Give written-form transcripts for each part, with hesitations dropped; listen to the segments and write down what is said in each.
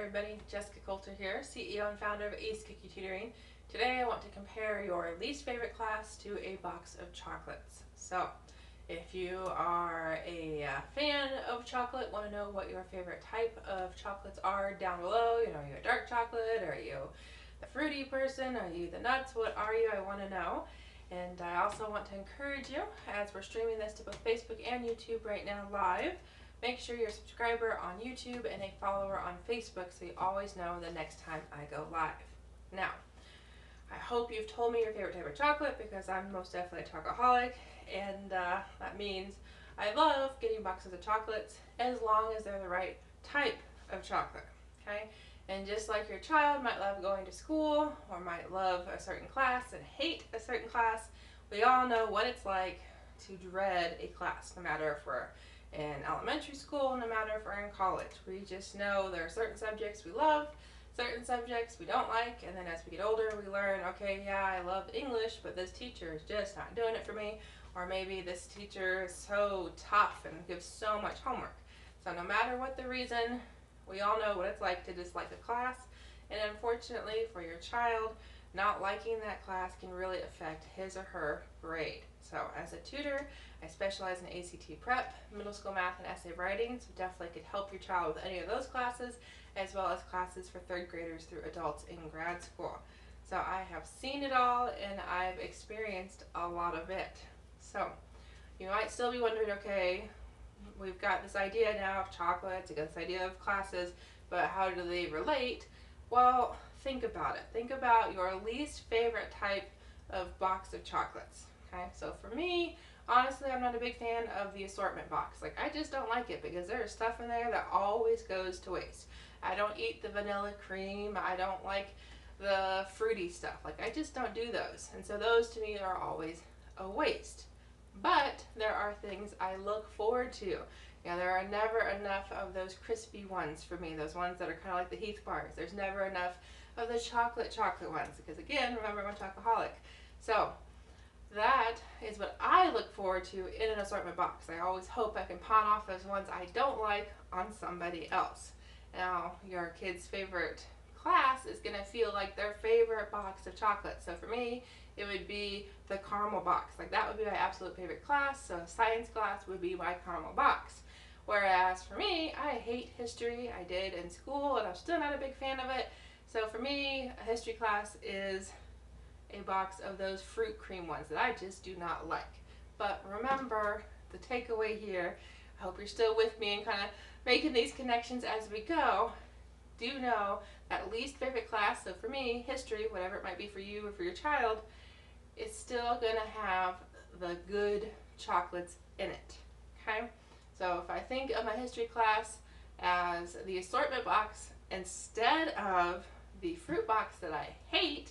everybody, Jessica Coulter here, CEO and founder of Ace Cookie Tutoring. Today I want to compare your least favorite class to a box of chocolates. So, if you are a fan of chocolate, want to know what your favorite type of chocolates are down below, are you a dark chocolate, are you the fruity person, are you the nuts, what are you, I want to know. And I also want to encourage you, as we're streaming this to both Facebook and YouTube right now live, make sure you're a subscriber on YouTube and a follower on Facebook so you always know the next time I go live. Now, I hope you've told me your favorite type of chocolate because I'm most definitely a chocoholic, and that means I love getting boxes of chocolates as long as they're the right type of chocolate, okay? And just like your child might love going to school or might love a certain class and hate a certain class, we all know what it's like to dread a class, no matter if we're in elementary school, no matter if we're in college. We just know there are certain subjects we love, certain subjects we don't like, and then as we get older we learn, okay, yeah, I love English, but this teacher is just not doing it for me, or maybe this teacher is so tough and gives so much homework. So no matter what the reason, we all know what it's like to dislike a class, and unfortunately for your child, not liking that class can really affect his or her grade. So as a tutor, I specialize in ACT prep, middle school math, and essay writing, so definitely could help your child with any of those classes, as well as classes for third graders through adults in grad school. So I have seen it all, and I've experienced a lot of it. So you might still be wondering, okay, we've got this idea now of chocolates, we've got this idea of classes, but how do they relate? Well, think about it. Think about your least favorite type of box of chocolates. Okay, so for me, honestly, I'm not a big fan of the assortment box. Like, I just don't like it because there's stuff in there that always goes to waste. I don't eat the vanilla cream. I don't like the fruity stuff. Like, I just don't do those. And so those to me are always a waste. But there are things I look forward to. There are never enough of those crispy ones for me, those ones that are kind of like the Heath bars. There's never enough of the chocolate ones because, again, remember, I'm a chocoholic. So that is what I look forward to in an assortment box. I always hope I can pawn off those ones I don't like on somebody else. Now, your kid's favorite class is going to feel like their favorite box of chocolate. So for me, it would be the caramel box. Like, that would be my absolute favorite class. So science class would be my caramel box. Whereas for me, I hate history. I did in school, and I'm still not a big fan of it. So for me, a history class is a box of those fruit cream ones that I just do not like. But remember, the takeaway here, I hope you're still with me and kind of making these connections as we go. Do know that least favorite class, so for me, history, whatever it might be for you or for your child, it's still going to have the good chocolates in it. Okay? So if I think of my history class as the assortment box instead of the fruit box that I hate,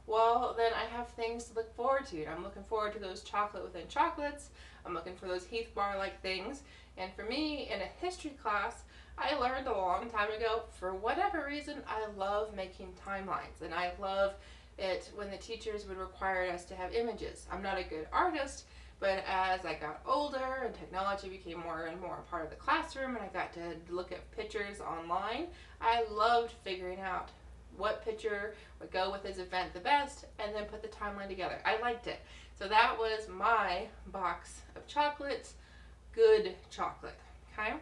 well, then I have things to look forward to. I'm looking forward to those chocolate within chocolates. I'm looking for those Heath bar-like things. And for me, in a history class, I learned a long time ago, for whatever reason, I love making timelines. And I love it when the teachers would require us to have images. I'm not a good artist, but as I got older and technology became more and more a part of the classroom and I got to look at pictures online, I loved figuring out what picture would go with this event the best, and then put the timeline together. I liked it. So that was my box of chocolates, good chocolate, okay?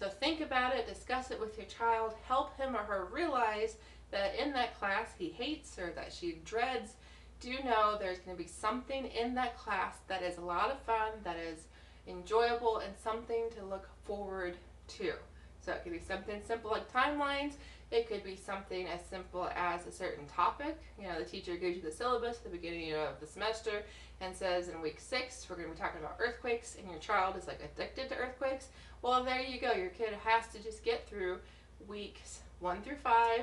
So think about it, discuss it with your child, help him or her realize that in that class he hates or that she dreads. Do know there's going to be something in that class that is a lot of fun, that is enjoyable, and something to look forward to. So it could be something simple like timelines. It could be something as simple as a certain topic. The teacher gives you the syllabus at the beginning of the semester and says in week 6 we're going to be talking about earthquakes, and your child is like addicted to earthquakes. Well, there you go. Your kid has to just get through weeks 1 through 5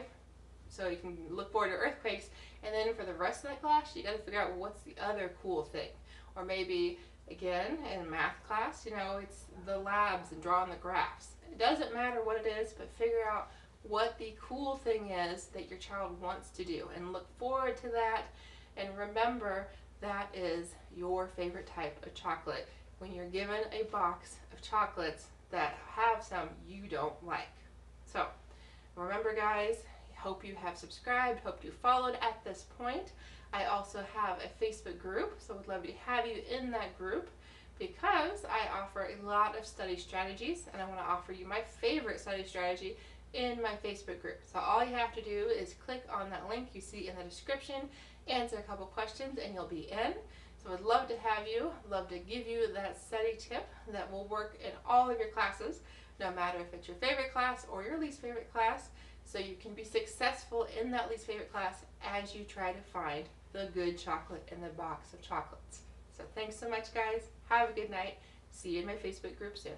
so you can look forward to earthquakes, and then for the rest of that class you got to figure out, well, what's the other cool thing. Or maybe, again, in math class, it's the labs and drawing the graphs. It doesn't matter what it is, but figure out what the cool thing is that your child wants to do and look forward to that. And remember, that is your favorite type of chocolate when you're given a box of chocolates that have some you don't like. So Remember guys, hope you have subscribed, hope you followed at this point. I also have a Facebook group, so would love to have you in that group because I offer a lot of study strategies and I want to offer you my favorite study strategy in my Facebook group. So all you have to do is click on that link you see in the description, answer a couple questions, and you'll be in. So I'd love to have you, love to give you that study tip that will work in all of your classes, no matter if it's your favorite class or your least favorite class, so you can be successful in that least favorite class as you try to find the good chocolate in the box of chocolates. So thanks so much guys, have a good night, see you in my Facebook group soon.